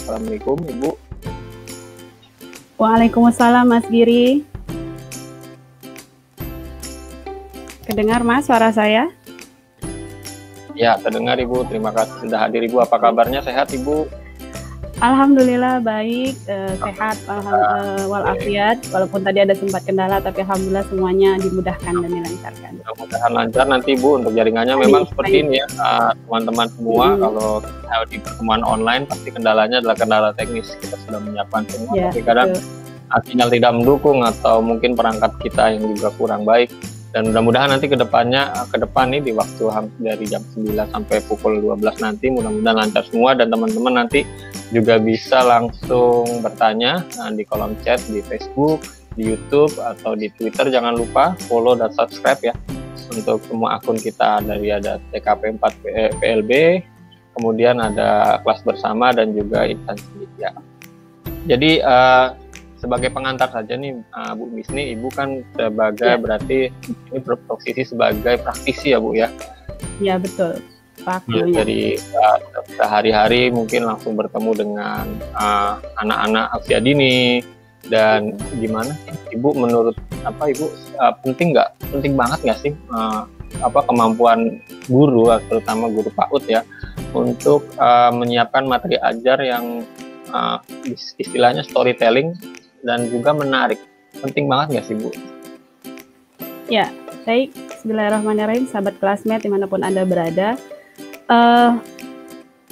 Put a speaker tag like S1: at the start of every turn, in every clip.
S1: Assalamualaikum Ibu.
S2: Waalaikumsalam Mas Giri. Kedengar Mas suara saya?
S1: Ya, terdengar Ibu. Terima kasih sudah hadir Ibu. Apa kabarnya? Sehat Ibu?
S2: Alhamdulillah baik, sehat walafiat. Walaupun tadi ada sempat kendala, tapi alhamdulillah semuanya dimudahkan dan dilancarkan.
S1: Mudah-mudahan lancar nanti Bu untuk jaringannya. Memang seperti ini ya, teman-teman semua. Kalau di pertemuan online pasti kendalanya adalah kendala teknis. Kita sudah menyiapkan semua,
S2: Ya,
S1: tapi kadang sinyal tidak mendukung atau mungkin perangkat kita yang juga kurang baik. Dan mudah-mudahan nanti ke depan nih di waktu dari jam 9 sampai pukul 12 nanti mudah-mudahan lancar semua, dan teman-teman nanti juga bisa langsung bertanya di kolom chat di Facebook, di YouTube atau di Twitter. Jangan lupa follow dan subscribe ya untuk semua akun kita, dari ada TKP 4 PLB, kemudian ada kelas bersama dan juga instansi media. Jadi sebagai pengantar saja nih Bu Misni, Ibu kan sebagai berarti ini berposisi sebagai praktisi ya Bu ya?
S2: Ya betul.
S1: Ya, jadi sehari-hari mungkin langsung bertemu dengan anak-anak usia dini, dan gimana sih Ibu menurut Ibu penting banget nggak sih kemampuan guru, terutama guru PAUD ya, untuk menyiapkan materi ajar yang istilahnya storytelling dan juga menarik. Penting banget nggak sih Bu?
S2: Ya, baik. Bismillahirrahmanirrahim, sahabat classmate dimanapun Anda berada.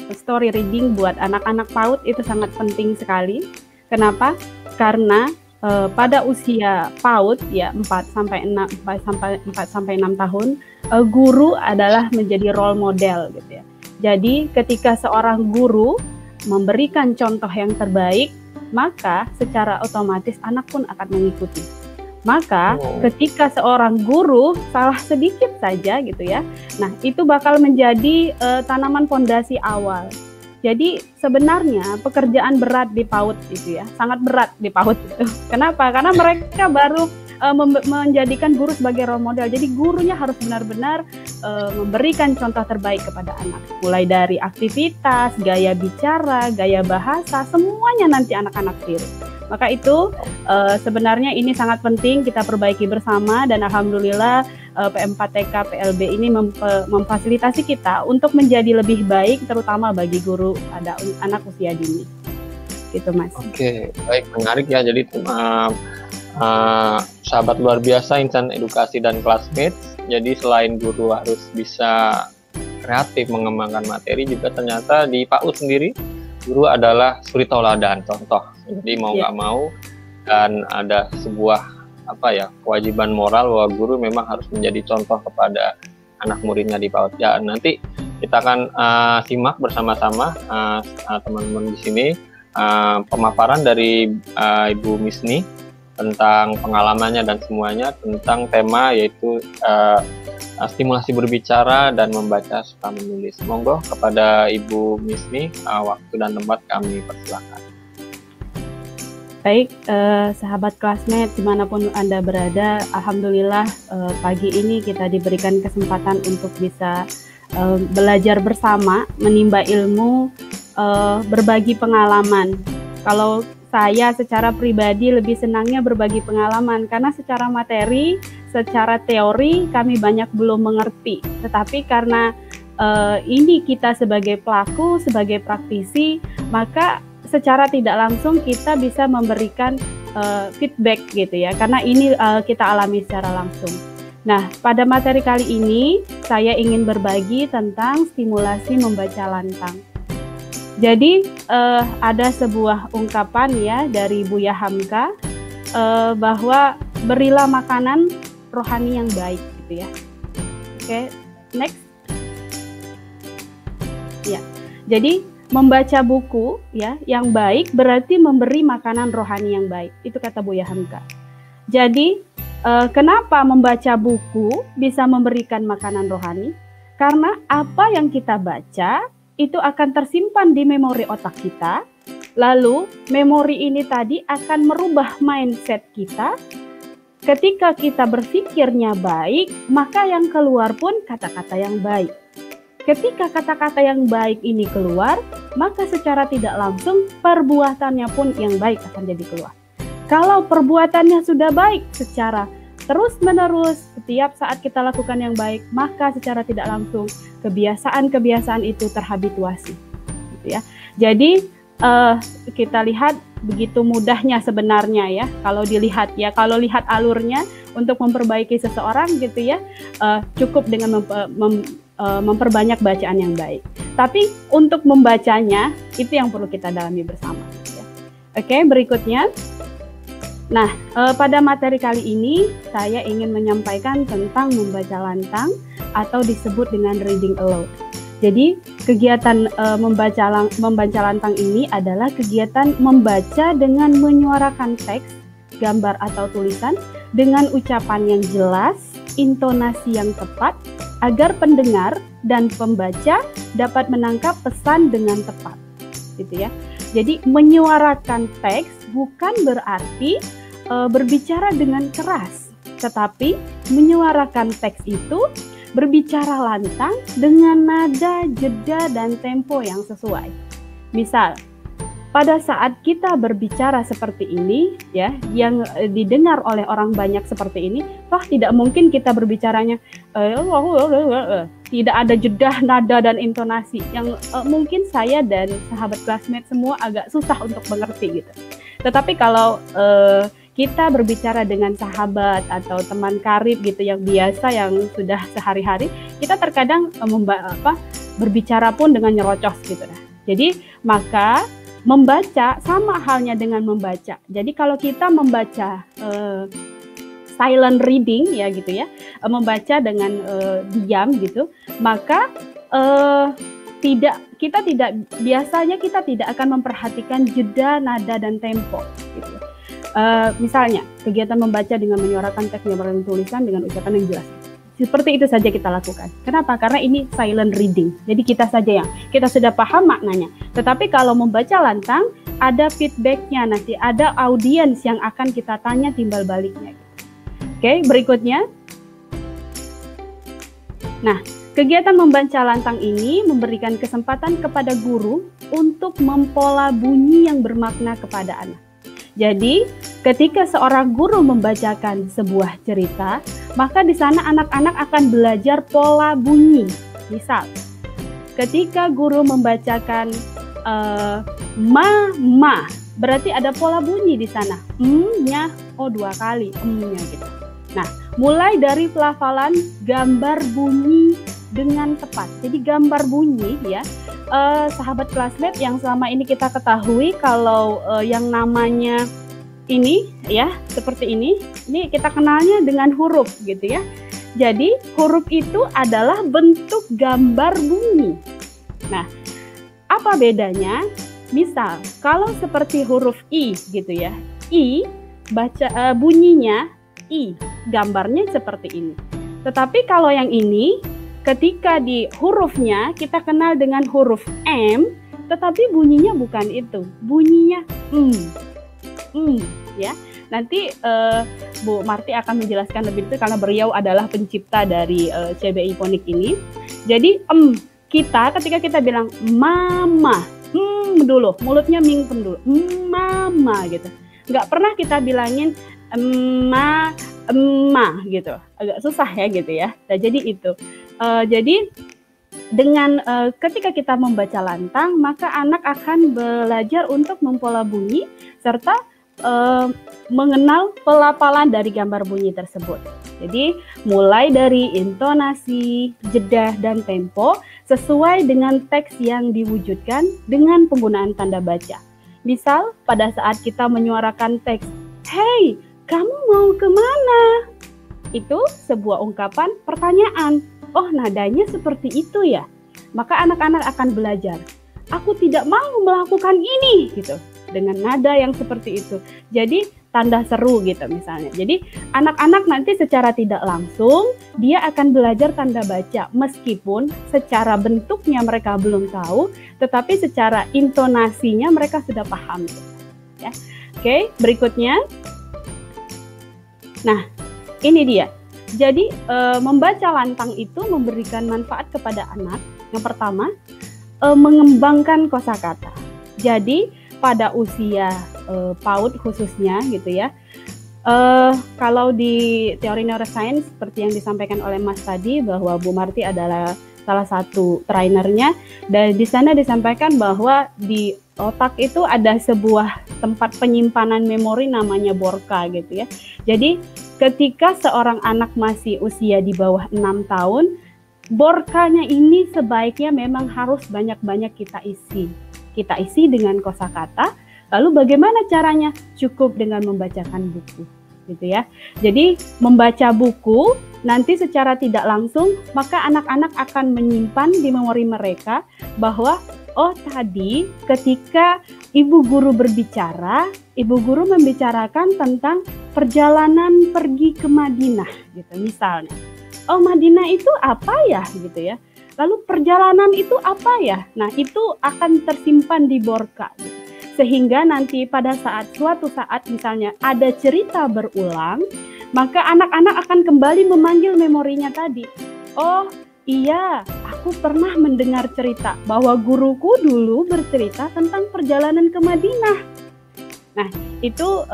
S2: Story reading buat anak-anak PAUD itu sangat penting sekali. Kenapa? Karena pada usia PAUD ya 4 sampai 6 tahun, guru adalah menjadi role model gitu ya. Jadi ketika seorang guru memberikan contoh yang terbaik, maka secara otomatis anak pun akan mengikuti. Maka ketika seorang guru salah sedikit saja gitu ya, nah itu bakal menjadi tanaman fondasi awal. Jadi sebenarnya pekerjaan berat di PAUD itu ya, sangat berat di PAUD itu. Kenapa? Karena mereka baru menjadikan guru sebagai role model. Jadi gurunya harus benar-benar memberikan contoh terbaik kepada anak. Mulai dari aktivitas, gaya bicara, gaya bahasa, semuanya nanti anak-anak tiru. Maka itu sebenarnya ini sangat penting kita perbaiki bersama, dan alhamdulillah P4TK PLB ini memfasilitasi kita untuk menjadi lebih baik, terutama bagi guru ada anak usia dini. Gitu Mas.
S1: Oke, baik, menarik ya. Jadi sahabat luar biasa insan edukasi dan classmates. Jadi selain guru harus bisa kreatif mengembangkan materi, juga ternyata di PAUD sendiri guru adalah suri tauladan, contoh. Jadi mau nggak mau, dan ada sebuah kewajiban moral bahwa guru memang harus menjadi contoh kepada anak muridnya di PAUD. Ya, nanti kita akan simak bersama-sama teman-teman di sini pemaparan dari Ibu Misni tentang pengalamannya dan semuanya tentang tema yaitu stimulasi berbicara dan membaca serta menulis. Monggo kepada Ibu Misni, waktu dan tempat kami persilakan.
S2: Baik, sahabat classmate dimanapun Anda berada, alhamdulillah pagi ini kita diberikan kesempatan untuk bisa belajar bersama, menimba ilmu, berbagi pengalaman. Kalau saya secara pribadi lebih senangnya berbagi pengalaman, karena secara materi, secara teori kami banyak belum mengerti. Tetapi karena ini kita sebagai pelaku, sebagai praktisi, maka secara tidak langsung kita bisa memberikan feedback gitu ya, karena ini kita alami secara langsung. Nah, pada materi kali ini saya ingin berbagi tentang stimulasi membaca lantang. Jadi ada sebuah ungkapan ya dari Buya Hamka bahwa berilah makanan rohani yang baik gitu ya. Oke, next. Ya. Jadi membaca buku ya yang baik berarti memberi makanan rohani yang baik. Itu kata Buya Hamka. Jadi kenapa membaca buku bisa memberikan makanan rohani? Karena apa yang kita baca itu akan tersimpan di memori otak kita, lalu memori ini tadi akan merubah mindset kita. Ketika kita berpikirnya baik, maka yang keluar pun kata-kata yang baik. Ketika kata-kata yang baik ini keluar, maka secara tidak langsung perbuatannya pun yang baik akan jadi keluar. Kalau perbuatannya sudah baik secara terus-menerus, setiap saat kita lakukan yang baik, maka secara tidak langsung kebiasaan-kebiasaan itu terhabituasi. Gitu ya. Jadi kita lihat begitu mudahnya sebenarnya ya, kalau dilihat ya, kalau lihat alurnya untuk memperbaiki seseorang gitu ya, cukup dengan memperbanyak bacaan yang baik. Tapi untuk membacanya itu yang perlu kita dalami bersama. Ya. Oke, berikutnya. Nah, pada materi kali ini saya ingin menyampaikan tentang membaca lantang atau disebut dengan reading aloud. Jadi, kegiatan membaca lantang ini adalah kegiatan membaca dengan menyuarakan teks, gambar atau tulisan dengan ucapan yang jelas, intonasi yang tepat, agar pendengar dan pembaca dapat menangkap pesan dengan tepat. Gitu ya. Jadi, menyuarakan teks bukan berarti berbicara dengan keras, tetapi menyuarakan teks itu berbicara lantang dengan nada, jeda, dan tempo yang sesuai. Misal, pada saat kita berbicara seperti ini, ya, yang didengar oleh orang banyak seperti ini, toh tidak mungkin kita berbicaranya tidak ada jeda, nada, dan intonasi yang mungkin saya dan sahabat classmate semua agak susah untuk mengerti gitu. Tetapi kalau kita berbicara dengan sahabat atau teman karib gitu yang biasa, yang sudah sehari-hari, kita terkadang berbicara pun dengan nyerocos gitu. Jadi maka membaca sama halnya dengan membaca. Jadi kalau kita membaca silent reading ya gitu ya, membaca dengan diam gitu, maka biasanya kita tidak akan memperhatikan jeda, nada, dan tempo gitu. Misalnya kegiatan membaca dengan menyuarakan teks, gambar, dan tulisan dengan ucapan yang jelas. Seperti itu saja kita lakukan. Kenapa? Karena ini silent reading. Jadi kita saja yang kita sudah paham maknanya. Tetapi kalau membaca lantang ada feedbacknya, nanti ada audiens yang akan kita tanya timbal baliknya. Oke, berikutnya. Nah, kegiatan membaca lantang ini memberikan kesempatan kepada guru untuk mempola bunyi yang bermakna kepada anak. Jadi, ketika seorang guru membacakan sebuah cerita, maka di sana anak-anak akan belajar pola bunyi. Misal, ketika guru membacakan ma, berarti ada pola bunyi di sana. M-nya, dua kali, M-nya gitu. Nah, mulai dari pelafalan gambar bunyi dengan tepat. Jadi gambar bunyi ya, sahabat classmate yang selama ini kita ketahui kalau yang namanya ini ya seperti ini kita kenalnya dengan huruf gitu ya. Jadi huruf itu adalah bentuk gambar bunyi. Nah, apa bedanya? Misal kalau seperti huruf I gitu ya, I baca bunyinya I, gambarnya seperti ini. Tetapi kalau yang ini, ketika di hurufnya kita kenal dengan huruf M, tetapi bunyinya bukan itu, bunyinya ya. Nanti Bu Marti akan menjelaskan lebih detail karena beliau adalah pencipta dari CBI Ponik ini. Jadi kita ketika kita bilang mama, dulu, mulutnya mingkem dulu, mama gitu. Nggak pernah kita bilangin emma gitu, agak susah ya gitu ya. Nah, jadi itu. Jadi dengan ketika kita membaca lantang, maka anak akan belajar untuk mempola bunyi serta mengenal pelafalan dari gambar bunyi tersebut. Jadi mulai dari intonasi, jeda, dan tempo sesuai dengan teks yang diwujudkan dengan penggunaan tanda baca. Misal pada saat kita menyuarakan teks, "Hey, kamu mau kemana?" Itu sebuah ungkapan pertanyaan. Oh, nadanya seperti itu ya. Maka anak-anak akan belajar. Aku tidak mau melakukan ini gitu. Dengan nada yang seperti itu. Jadi tanda seru gitu misalnya. Jadi anak-anak nanti secara tidak langsung dia akan belajar tanda baca meskipun secara bentuknya mereka belum tahu, tetapi secara intonasinya mereka sudah paham. Ya. Oke, berikutnya. Nah, ini dia. Jadi membaca lantang itu memberikan manfaat kepada anak. Yang pertama, mengembangkan kosakata. Jadi pada usia PAUD khususnya gitu ya. Kalau di teori neuroscience seperti yang disampaikan oleh Mas tadi, bahwa Bu Marti adalah salah satu trainernya, dan di sana disampaikan bahwa di otak itu ada sebuah tempat penyimpanan memori namanya borka gitu ya. Jadi ketika seorang anak masih usia di bawah 6 tahun, borkanya ini sebaiknya memang harus banyak-banyak kita isi. Kita isi dengan kosakata. Lalu bagaimana caranya? Cukup dengan membacakan buku, gitu ya. Jadi membaca buku nanti secara tidak langsung, maka anak-anak akan menyimpan di memori mereka bahwa oh tadi ketika ibu guru berbicara, ibu guru membicarakan tentang perjalanan pergi ke Madinah, gitu misalnya. Oh Madinah itu apa ya, gitu ya. Lalu perjalanan itu apa ya? Nah itu akan tersimpan di borka, gitu. Sehingga nanti pada suatu saat misalnya ada cerita berulang, maka anak-anak akan kembali memanggil memorinya tadi. Oh iya, aku pernah mendengar cerita bahwa guruku dulu bercerita tentang perjalanan ke Madinah. Nah itu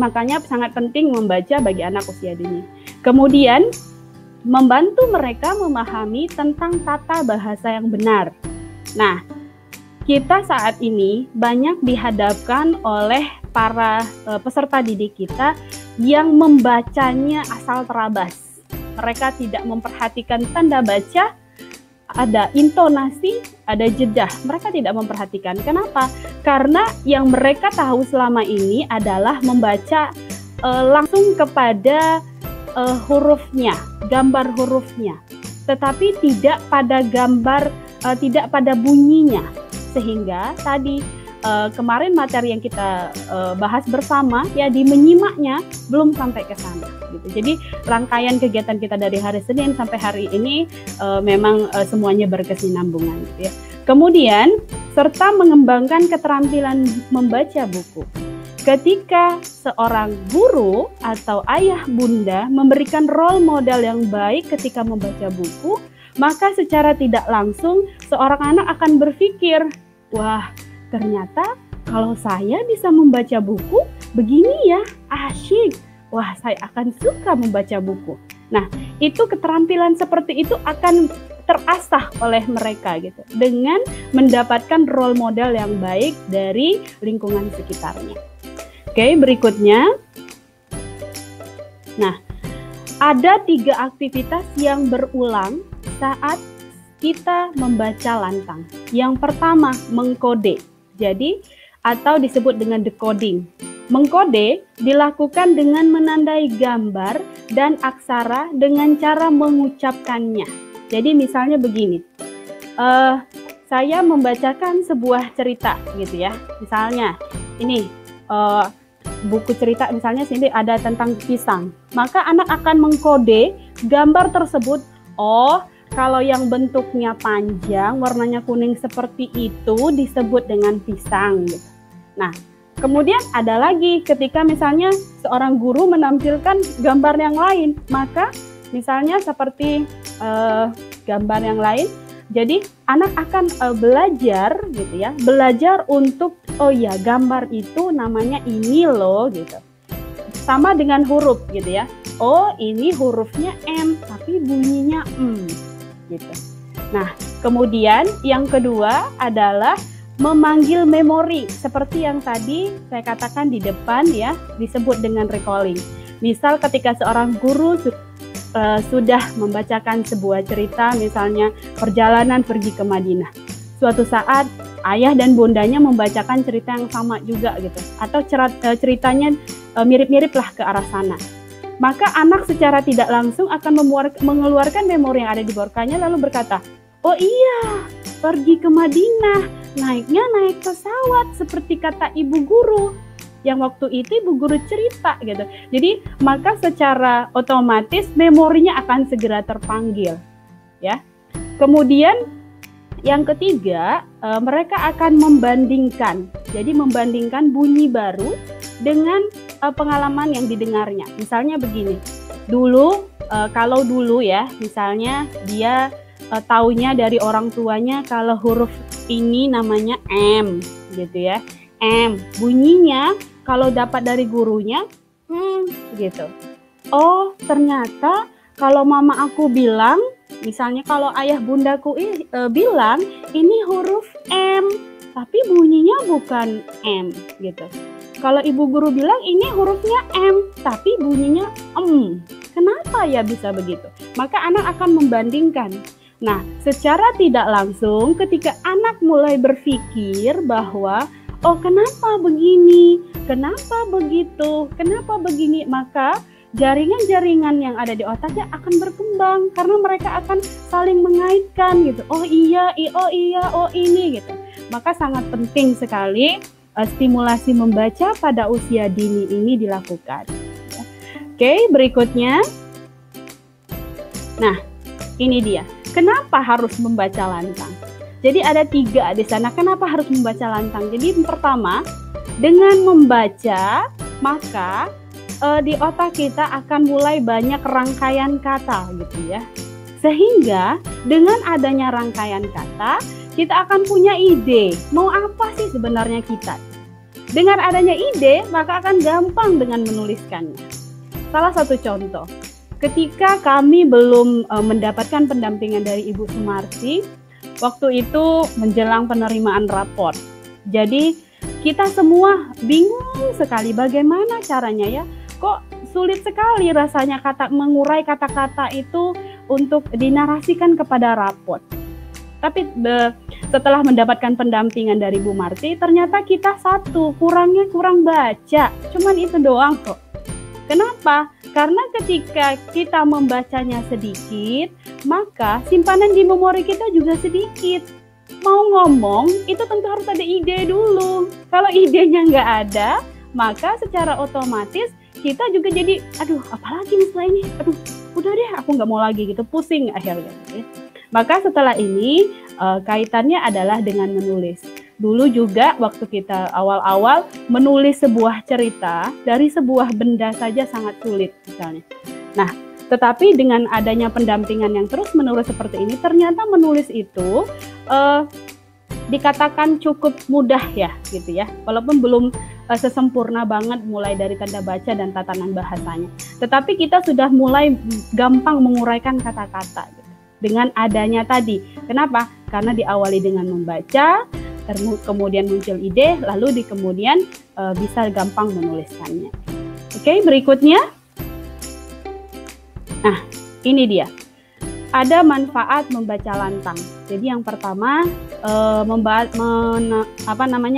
S2: makanya sangat penting membaca bagi anak usia dini. Kemudian membantu mereka memahami tentang tata bahasa yang benar. Nah, kita saat ini banyak dihadapkan oleh para peserta didik kita yang membacanya asal terabas. Mereka tidak memperhatikan tanda baca, ada intonasi, ada jeda. Mereka tidak memperhatikan. Kenapa? Karena yang mereka tahu selama ini adalah membaca langsung kepada hurufnya, gambar hurufnya, tetapi tidak pada gambar, tidak pada bunyinya. Sehingga tadi kemarin materi yang kita bahas bersama ya di menyimaknya belum sampai ke sana gitu. Jadi rangkaian kegiatan kita dari hari Senin sampai hari ini memang semuanya berkesinambungan gitu ya. Kemudian serta mengembangkan keterampilan membaca buku. Ketika seorang guru atau ayah bunda memberikan role model yang baik ketika membaca buku, maka secara tidak langsung seorang anak akan berpikir, wah ternyata kalau saya bisa membaca buku begini ya, asyik. Wah saya akan suka membaca buku. Nah itu keterampilan seperti itu akan terasah oleh mereka gitu, dengan mendapatkan role model yang baik dari lingkungan sekitarnya. Oke, berikutnya. Nah, ada 3 aktivitas yang berulang saat kita membaca lantang. Yang pertama, mengkode. Jadi, atau disebut dengan decoding. Mengkode dilakukan dengan menandai gambar dan aksara dengan cara mengucapkannya. Jadi, misalnya begini. Saya membacakan sebuah cerita gitu ya. Misalnya, ini buku cerita misalnya sini ada tentang pisang, maka anak akan mengkode gambar tersebut. Oh, kalau yang bentuknya panjang, warnanya kuning seperti itu disebut dengan pisang gitu. Nah, kemudian ada lagi ketika misalnya seorang guru menampilkan gambar yang lain, maka misalnya seperti gambar yang lain. Jadi anak akan belajar gitu ya, belajar untuk oh ya gambar itu namanya ini loh gitu. Sama dengan huruf gitu ya. Oh ini hurufnya M tapi bunyinya gitu. Nah kemudian yang kedua adalah memanggil memori seperti yang tadi saya katakan di depan ya, disebut dengan recalling. Misal ketika seorang guru sudah membacakan sebuah cerita, misalnya perjalanan pergi ke Madinah. Suatu saat ayah dan bundanya membacakan cerita yang sama juga gitu, atau ceritanya mirip-mirip lah ke arah sana. Maka anak secara tidak langsung akan mengeluarkan memori yang ada di borkanya lalu berkata, oh iya, pergi ke Madinah, naiknya naik pesawat seperti kata ibu guru. Yang waktu itu ibu guru cerita gitu. Jadi maka secara otomatis memorinya akan segera terpanggil ya. Kemudian yang ketiga, mereka akan membandingkan. Jadi membandingkan bunyi baru dengan pengalaman yang didengarnya. Misalnya begini. Dulu kalau dulu ya, misalnya dia taunya dari orang tuanya kalau huruf ini namanya M gitu ya. M bunyinya kalau dapat dari gurunya gitu. Oh, ternyata kalau mama aku bilang, misalnya kalau ayah bundaku bilang ini huruf M, tapi bunyinya bukan M gitu. Kalau ibu guru bilang ini hurufnya M, tapi bunyinya Kenapa ya bisa begitu? Maka anak akan membandingkan. Nah, secara tidak langsung ketika anak mulai berpikir bahwa oh, kenapa begini? Kenapa begitu? Kenapa begini? Maka jaringan-jaringan yang ada di otaknya akan berkembang karena mereka akan saling mengaitkan gitu. Oh iya, oh ini gitu. Maka sangat penting sekali stimulasi membaca pada usia dini ini dilakukan. Oke, berikutnya. Nah, ini dia. Kenapa harus membaca lantang? Jadi ada 3 di sana. Kenapa harus membaca lantang? Jadi pertama, dengan membaca maka di otak kita akan mulai banyak rangkaian kata gitu ya. Sehingga dengan adanya rangkaian kata, kita akan punya ide. Mau apa sih sebenarnya kita? Dengan adanya ide, maka akan gampang dengan menuliskannya. Salah satu contoh, ketika kami belum mendapatkan pendampingan dari Ibu Sumarsi, waktu itu menjelang penerimaan raport. Jadi kita semua bingung sekali bagaimana caranya ya. Kok sulit sekali rasanya mengurai kata-kata itu untuk dinarasikan kepada raport. Tapi setelah mendapatkan pendampingan dari Bu Marti, ternyata kita kurang baca. Cuman itu doang kok. Kenapa? Karena ketika kita membacanya sedikit, maka simpanan di memori kita juga sedikit. Mau ngomong, itu tentu harus ada ide dulu. Kalau idenya nggak ada, maka secara otomatis kita juga jadi, aduh apalagi nih setelah ini, aduh udah deh aku nggak mau lagi gitu, pusing akhirnya. Maka setelah ini kaitannya adalah dengan menulis. Dulu juga waktu kita awal-awal menulis sebuah cerita dari sebuah benda saja sangat sulit misalnya. Nah, tetapi dengan adanya pendampingan yang terus-menerus seperti ini, ternyata menulis itu dikatakan cukup mudah ya gitu ya. Walaupun belum sesempurna banget mulai dari tanda baca dan tatanan bahasanya. Tetapi kita sudah mulai gampang menguraikan kata-kata gitu. Dengan adanya tadi. Kenapa? Karena diawali dengan membaca, kemudian muncul ide, lalu kemudian bisa gampang menuliskannya. Oke, berikutnya. Nah, ini dia. Ada manfaat membaca lantang. Jadi yang pertama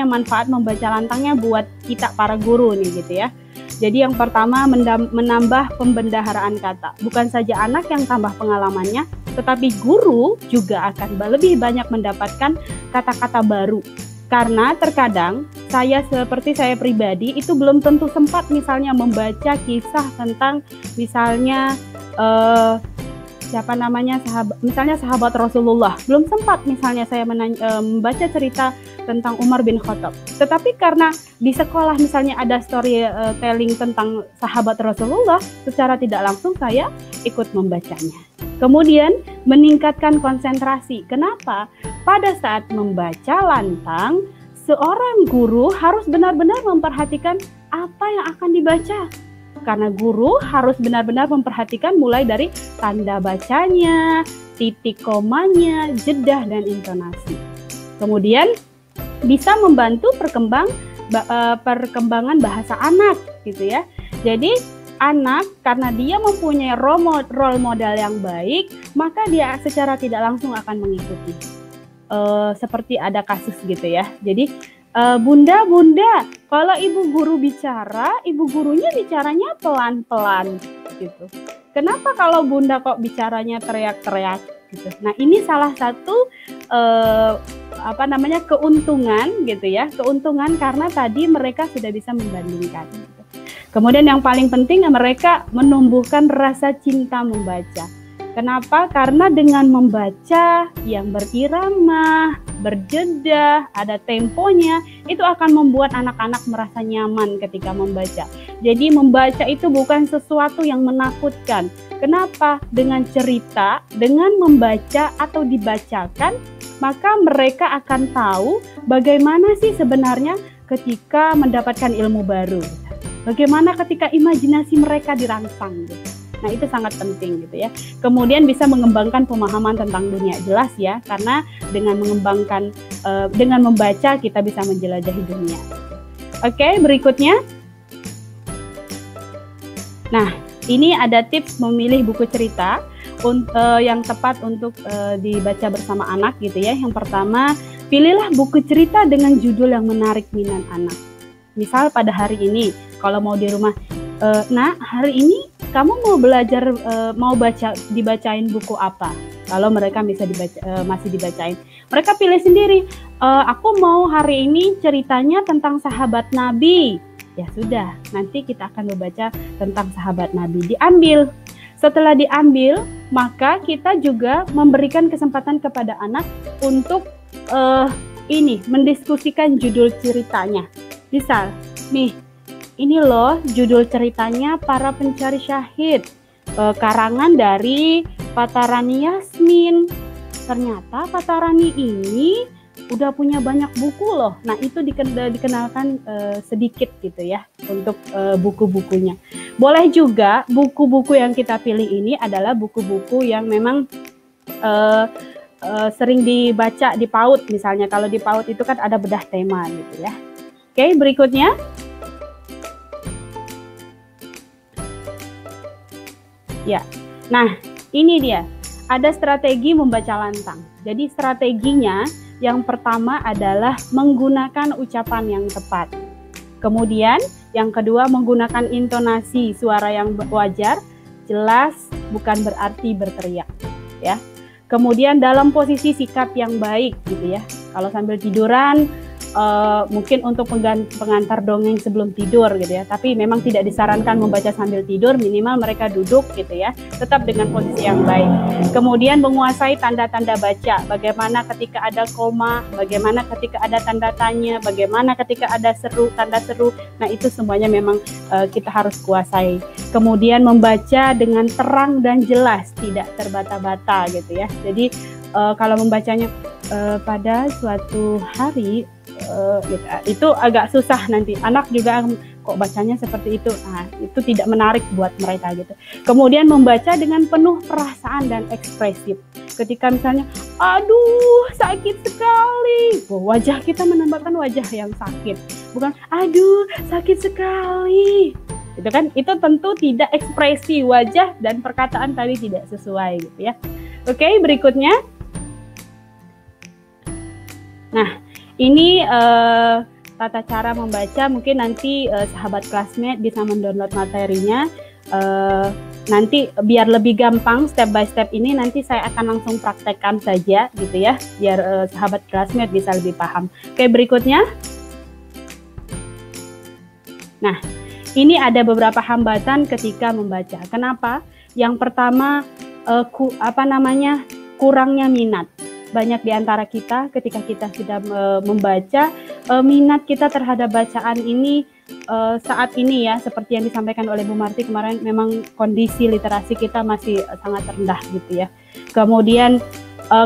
S2: manfaat membaca lantangnya buat kita para guru nih gitu ya. Jadi yang pertama menambah pembendaharaan kata. Bukan saja anak yang tambah pengalamannya, tetapi guru juga akan lebih banyak mendapatkan kata-kata baru. Karena terkadang saya pribadi itu belum tentu sempat misalnya membaca kisah tentang misalnya sahabat Rasulullah. Belum sempat misalnya saya membaca cerita tentang Umar bin Khattab. Tetapi karena di sekolah misalnya ada storytelling tentang sahabat Rasulullah, secara tidak langsung saya ikut membacanya. Kemudian meningkatkan konsentrasi. Kenapa? Pada saat membaca lantang, seorang guru harus benar-benar memperhatikan apa yang akan dibaca. Karena guru harus benar-benar memperhatikan mulai dari tanda bacanya, titik komanya, jedah, dan intonasi. Kemudian bisa membantu perkembangan bahasa anak gitu ya. Jadi anak karena dia mempunyai role model yang baik, maka dia secara tidak langsung akan mengikuti. Seperti ada kasus gitu ya. Jadi bunda, kalau ibu guru bicara, ibu gurunya bicaranya pelan-pelan gitu. Kenapa kalau bunda kok bicaranya teriak-teriak gitu? Nah, ini salah satu keuntungan gitu ya. Keuntungan karena tadi mereka sudah bisa membandingkan. Gitu. Kemudian yang paling penting mereka menumbuhkan rasa cinta membaca. Kenapa? Karena dengan membaca yang berirama, berjeda, ada temponya, itu akan membuat anak-anak merasa nyaman ketika membaca. Jadi membaca itu bukan sesuatu yang menakutkan. Kenapa? Dengan cerita, dengan membaca atau dibacakan, maka mereka akan tahu bagaimana sih sebenarnya ketika mendapatkan ilmu baru. Bagaimana ketika imajinasi mereka dirangsang gitu. Nah, itu sangat penting gitu ya. Kemudian bisa mengembangkan pemahaman tentang dunia, jelas ya, karena dengan mengembangkan dengan membaca kita bisa menjelajahi dunia. Oke, berikutnya. Nah, ini ada tips memilih buku cerita yang tepat untuk dibaca bersama anak gitu ya. Yang pertama, pilihlah buku cerita dengan judul yang menarik minat anak. Misal pada hari ini, kalau mau di rumah, nah hari ini kamu mau belajar, mau dibacain buku apa? Kalau mereka bisa masih dibacain, mereka pilih sendiri. Aku mau hari ini ceritanya tentang sahabat Nabi. Ya sudah, nanti kita akan membaca tentang sahabat Nabi. Diambil. Setelah diambil, maka kita juga memberikan kesempatan kepada anak untuk mendiskusikan judul ceritanya. Misal, nih, ini loh judul ceritanya Para Pencari Syahid, karangan dari Fatarani Yasmin. Ternyata Fatarani ini udah punya banyak buku loh. Nah, itu dikenalkan sedikit gitu ya untuk buku-bukunya. Boleh juga buku-buku yang kita pilih ini adalah buku-buku yang memang sering dibaca di PAUD. Misalnya kalau di PAUD itu kan ada bedah tema gitu ya. Oke, berikutnya. Ya, nah ini dia, ada strategi membaca lantang. Jadi strateginya yang pertama adalah menggunakan ucapan yang tepat. Kemudian yang kedua menggunakan intonasi suara yang wajar, jelas, bukan berarti berteriak. Ya. Kemudian dalam posisi sikap yang baik gitu ya. Kalau sambil tiduran, mungkin untuk pengantar dongeng sebelum tidur gitu ya, tapi memang tidak disarankan membaca sambil tidur, minimal mereka duduk gitu ya, tetap dengan posisi yang baik. Kemudian menguasai tanda-tanda baca, bagaimana ketika ada koma, bagaimana ketika ada tanda tanya, bagaimana ketika ada tanda seru. Nah, itu semuanya memang kita harus kuasai. Kemudian membaca dengan terang dan jelas, tidak terbata-bata gitu ya. Jadi kalau membacanya pada suatu hari gitu, itu agak susah, nanti anak juga kok bacanya seperti itu. Nah, itu tidak menarik buat mereka gitu. Kemudian membaca dengan penuh perasaan dan ekspresif. Ketika misalnya, aduh sakit sekali, wajah kita menambahkan wajah yang sakit, bukan aduh sakit sekali. Itu kan, itu tentu tidak ekspresi wajah dan perkataan tadi tidak sesuai gitu ya. Oke, berikutnya. Nah, ini tata cara membaca, mungkin nanti sahabat classmate bisa mendownload materinya. Nanti biar lebih gampang step by step ini nanti saya akan langsung praktekkan saja gitu ya, biar sahabat classmate bisa lebih paham. Oke, berikutnya. Nah, ini ada beberapa hambatan ketika membaca. Kenapa? Yang pertama kurangnya minat. Banyak di antara kita ketika kita sudah membaca, minat kita terhadap bacaan ini saat ini ya, seperti yang disampaikan oleh Bu Marti kemarin, memang kondisi literasi kita masih sangat rendah gitu ya. Kemudian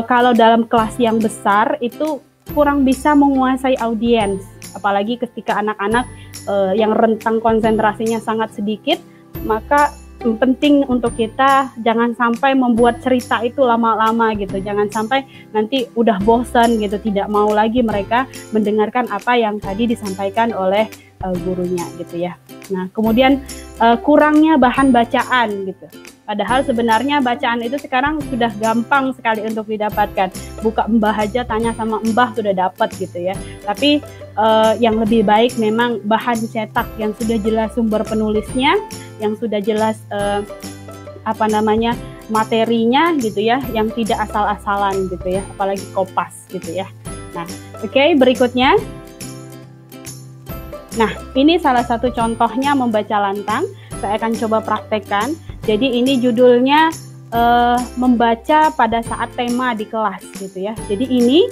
S2: kalau dalam kelas yang besar itu kurang bisa menguasai audiens, apalagi ketika anak-anak yang rentang konsentrasinya sangat sedikit, maka penting untuk kita jangan sampai membuat cerita itu lama-lama gitu, jangan sampai nanti udah bosan gitu, tidak mau lagi mereka mendengarkan apa yang tadi disampaikan oleh gurunya gitu ya. Nah, kemudian kurangnya bahan bacaan gitu, padahal sebenarnya bacaan itu sekarang sudah gampang sekali untuk didapatkan, buka Mbah aja, tanya sama Mbah sudah dapat gitu ya. Tapi yang lebih baik memang bahan cetak yang sudah jelas sumber penulisnya, yang sudah jelas materinya gitu ya, yang tidak asal-asalan gitu ya, apalagi kopas gitu ya. Nah, oke, berikutnya. Nah, ini salah satu contohnya membaca lantang. Saya akan coba praktekkan. Jadi ini judulnya membaca pada saat tema di kelas gitu ya. Jadi ini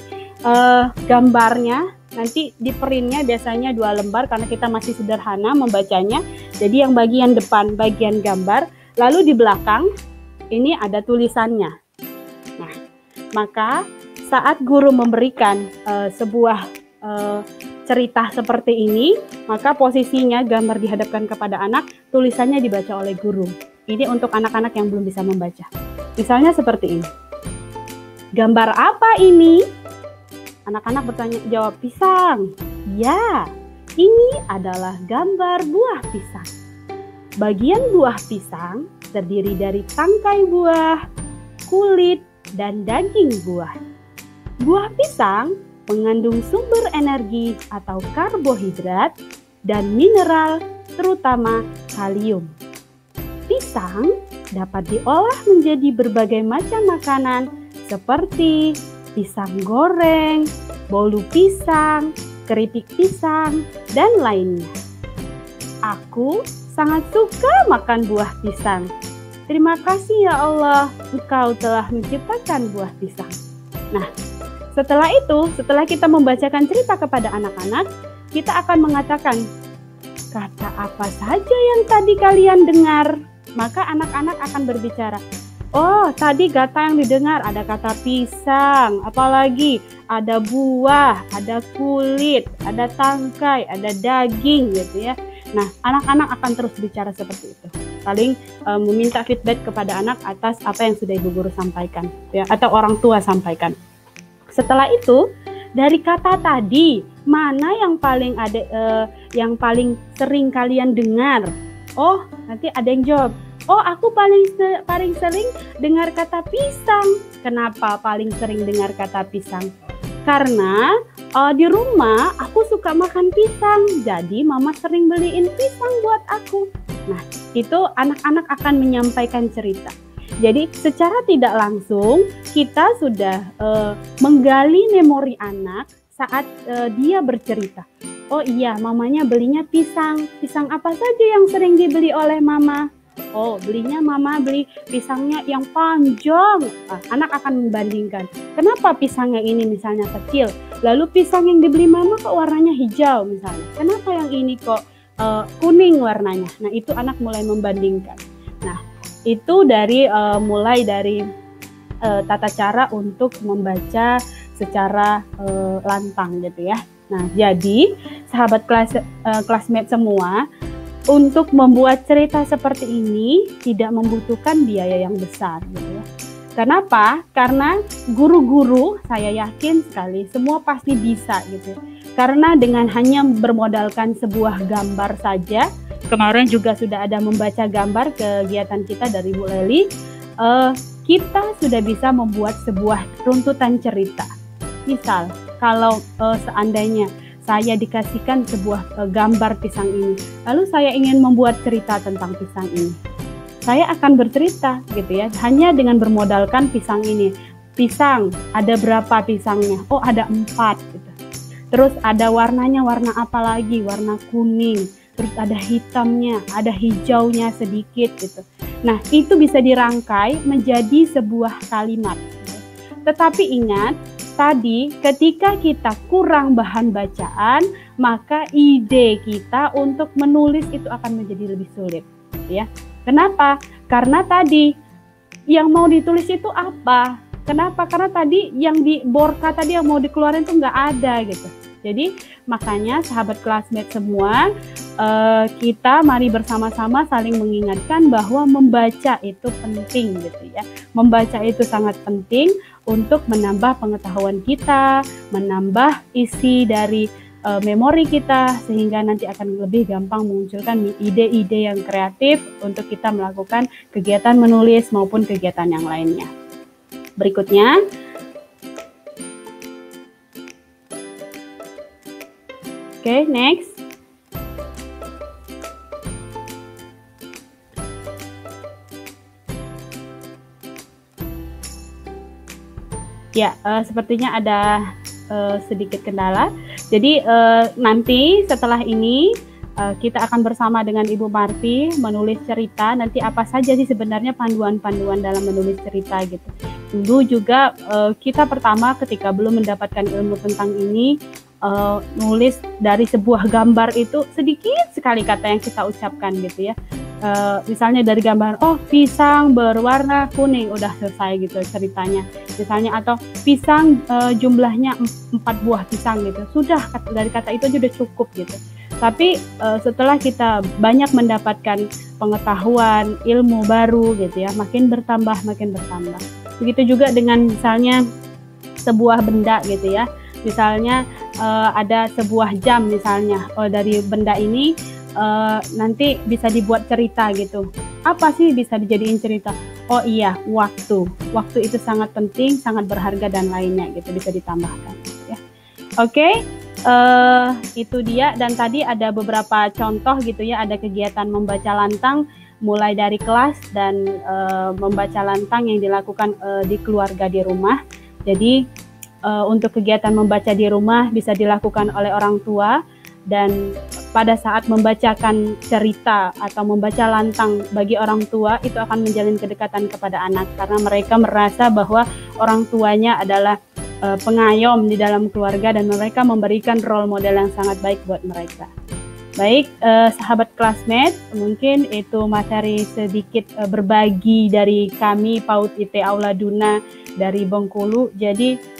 S2: gambarnya nanti di printnya biasanya 2 lembar karena kita masih sederhana membacanya. Jadi yang bagian depan bagian gambar, lalu di belakang ini ada tulisannya. Nah, maka saat guru memberikan sebuah cerita seperti ini, maka posisinya gambar dihadapkan kepada anak, tulisannya dibaca oleh guru. Ini untuk anak-anak yang belum bisa membaca. Misalnya seperti ini. Gambar apa ini? Anak-anak bertanya, jawab pisang. Ya, ini adalah gambar buah pisang. Bagian buah pisang terdiri dari tangkai buah, kulit, dan daging buah. Buah pisang mengandung sumber energi atau karbohidrat dan mineral, terutama kalium. Pisang dapat diolah menjadi berbagai macam makanan seperti pisang goreng, bolu pisang, keripik pisang, dan lainnya. Aku sangat suka makan buah pisang. Terima kasih ya Allah, Engkau telah menciptakan buah pisang. Nah, setelah itu, setelah kita membacakan cerita kepada anak-anak, kita akan mengatakan, kata apa saja yang tadi kalian dengar? Maka anak-anak akan berbicara, oh tadi kata yang didengar ada kata pisang, apalagi ada buah, ada kulit, ada tangkai, ada daging gitu ya. Nah, anak-anak akan terus bicara seperti itu. Saling meminta feedback kepada anak atas apa yang sudah ibu guru sampaikan ya, atau orang tua sampaikan. Setelah itu, dari kata tadi, mana yang paling sering kalian dengar? Oh, nanti ada yang jawab, oh aku paling sering dengar kata pisang. Kenapa paling sering dengar kata pisang? Karena di rumah aku suka makan pisang, jadi mama sering beliin pisang buat aku. Nah, itu anak-anak akan menyampaikan cerita. Jadi secara tidak langsung kita sudah menggali memori anak saat dia bercerita. Oh iya, mamanya belinya pisang. Pisang apa saja yang sering dibeli oleh mama? Oh, belinya mama beli pisangnya yang panjang. Anak akan membandingkan. Kenapa pisangnya ini misalnya kecil? Lalu pisang yang dibeli mama kok warnanya hijau misalnya. Kenapa yang ini kok kuning warnanya? Nah, itu anak mulai membandingkan. Nah, itu mulai dari tata cara untuk membaca secara lantang gitu ya. Nah, jadi sahabat classmate semua, untuk membuat cerita seperti ini tidak membutuhkan biaya yang besar gitu ya. Kenapa? Karena guru-guru saya yakin sekali semua pasti bisa gitu. Karena dengan hanya bermodalkan sebuah gambar saja, kemarin juga sudah ada membaca gambar kegiatan kita dari Bu Leli, kita sudah bisa membuat sebuah runtutan cerita. Misal, kalau seandainya saya dikasihkan sebuah gambar pisang ini, lalu saya ingin membuat cerita tentang pisang ini, saya akan bercerita gitu ya, hanya dengan bermodalkan pisang ini. Pisang, ada berapa pisangnya? Oh, ada 4 gitu. Terus ada warnanya, warna apa lagi? Warna kuning. Terus ada hitamnya, ada hijaunya sedikit gitu. Nah, itu bisa dirangkai menjadi sebuah kalimat. Tetapi ingat, tadi ketika kita kurang bahan bacaan, maka ide kita untuk menulis itu akan menjadi lebih sulit, ya. Kenapa? Karena tadi yang mau ditulis itu apa? Kenapa? Karena tadi yang di Borka tadi yang mau dikeluarin itu nggak ada gitu. Jadi makanya sahabat classmate semua, kita mari bersama-sama saling mengingatkan bahwa membaca itu penting gitu ya. Membaca itu sangat penting untuk menambah pengetahuan kita, menambah isi dari memori kita, sehingga nanti akan lebih gampang memunculkan ide-ide yang kreatif untuk kita melakukan kegiatan menulis maupun kegiatan yang lainnya. Berikutnya, oke, next. Ya, sepertinya ada sedikit kendala. Jadi nanti setelah ini kita akan bersama dengan Ibu Marti menulis cerita. Nanti apa saja sih sebenarnya panduan-panduan dalam menulis cerita gitu. Dulu juga kita pertama ketika belum mendapatkan ilmu tentang ini, nulis dari sebuah gambar itu sedikit sekali kata yang kita ucapkan gitu ya. Misalnya dari gambar, oh pisang berwarna kuning, udah selesai gitu ceritanya. Misalnya atau pisang jumlahnya 4 buah pisang gitu, sudah dari kata itu aja udah cukup gitu. Tapi setelah kita banyak mendapatkan pengetahuan, ilmu baru gitu ya, makin bertambah. Begitu juga dengan misalnya sebuah benda gitu ya. Misalnya ada sebuah jam misalnya, dari benda ini nanti bisa dibuat cerita gitu. Apa sih bisa dijadiin cerita? Oh iya, waktu itu sangat penting, sangat berharga dan lainnya gitu, bisa ditambahkan ya. Oke, itu dia. Dan tadi ada beberapa contoh gitu ya, ada kegiatan membaca lantang mulai dari kelas dan membaca lantang yang dilakukan di keluarga di rumah. Jadi untuk kegiatan membaca di rumah bisa dilakukan oleh orang tua, dan pada saat membacakan cerita atau membaca lantang bagi orang tua itu akan menjalin kedekatan kepada anak, karena mereka merasa bahwa orang tuanya adalah pengayom di dalam keluarga dan mereka memberikan role model yang sangat baik buat mereka. Baik, sahabat classmate, mungkin itu materi sedikit berbagi dari kami PAUD IT Aula Duna dari Bengkulu. Jadi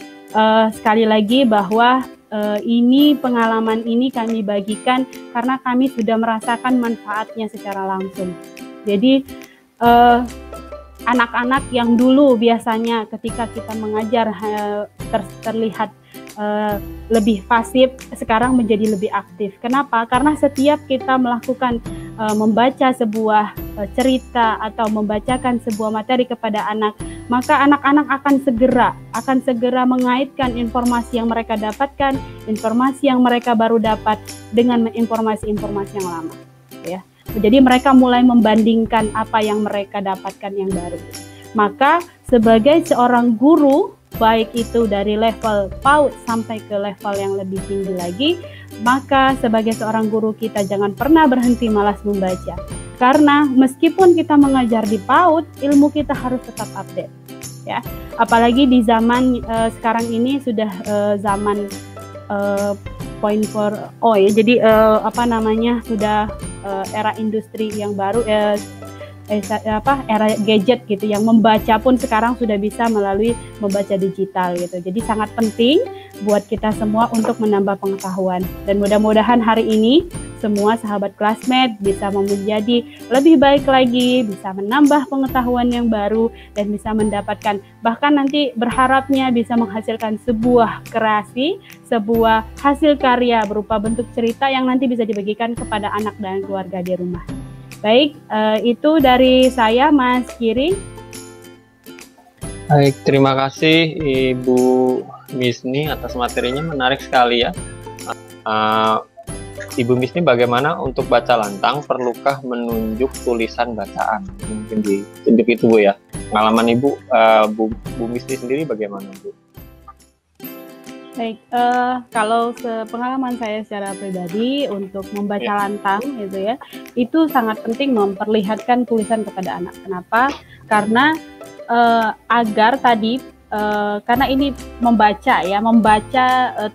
S2: sekali lagi bahwa ini pengalaman ini kami bagikan karena kami sudah merasakan manfaatnya secara langsung. Jadi anak-anak yang dulu biasanya ketika kita mengajar terlihat lebih pasif, sekarang menjadi lebih aktif. Kenapa? Karena setiap kita melakukan membaca sebuah cerita atau membacakan sebuah materi kepada anak, maka anak-anak akan segera mengaitkan informasi yang mereka dapatkan, informasi yang mereka baru dapat dengan informasi-informasi yang lama, ya. Jadi mereka mulai membandingkan apa yang mereka dapatkan yang baru. Maka sebagai seorang guru, baik itu dari level PAUD sampai ke level yang lebih tinggi lagi, maka sebagai seorang guru kita jangan pernah berhenti malas membaca. Karena meskipun kita mengajar di PAUD, ilmu kita harus tetap update, ya. Apalagi di zaman sekarang ini sudah zaman 0.4 ya. Jadi sudah era industri yang baru, era gadget gitu, yang membaca pun sekarang sudah bisa melalui membaca digital gitu. Jadi sangat penting buat kita semua untuk menambah pengetahuan, dan mudah-mudahan hari ini semua sahabat classmate bisa menjadi lebih baik lagi, bisa menambah pengetahuan yang baru dan bisa mendapatkan, bahkan nanti berharapnya bisa menghasilkan sebuah kreasi, sebuah hasil karya berupa bentuk cerita yang nanti bisa dibagikan kepada anak dan keluarga di rumah. Baik, itu dari saya, Mas Kiri.
S1: Baik, terima kasih Ibu Misni atas materinya, menarik sekali ya. Ibu Misni, bagaimana untuk baca lantang, perlukah menunjuk tulisan bacaan? Mungkin ditunjuk itu Bu ya. Pengalaman Ibu, Bu Misni sendiri bagaimana Bu?
S2: Baik, kalau pengalaman saya secara pribadi untuk membaca lantang gitu ya, itu sangat penting memperlihatkan tulisan kepada anak. Kenapa? Karena agar tadi karena ini membaca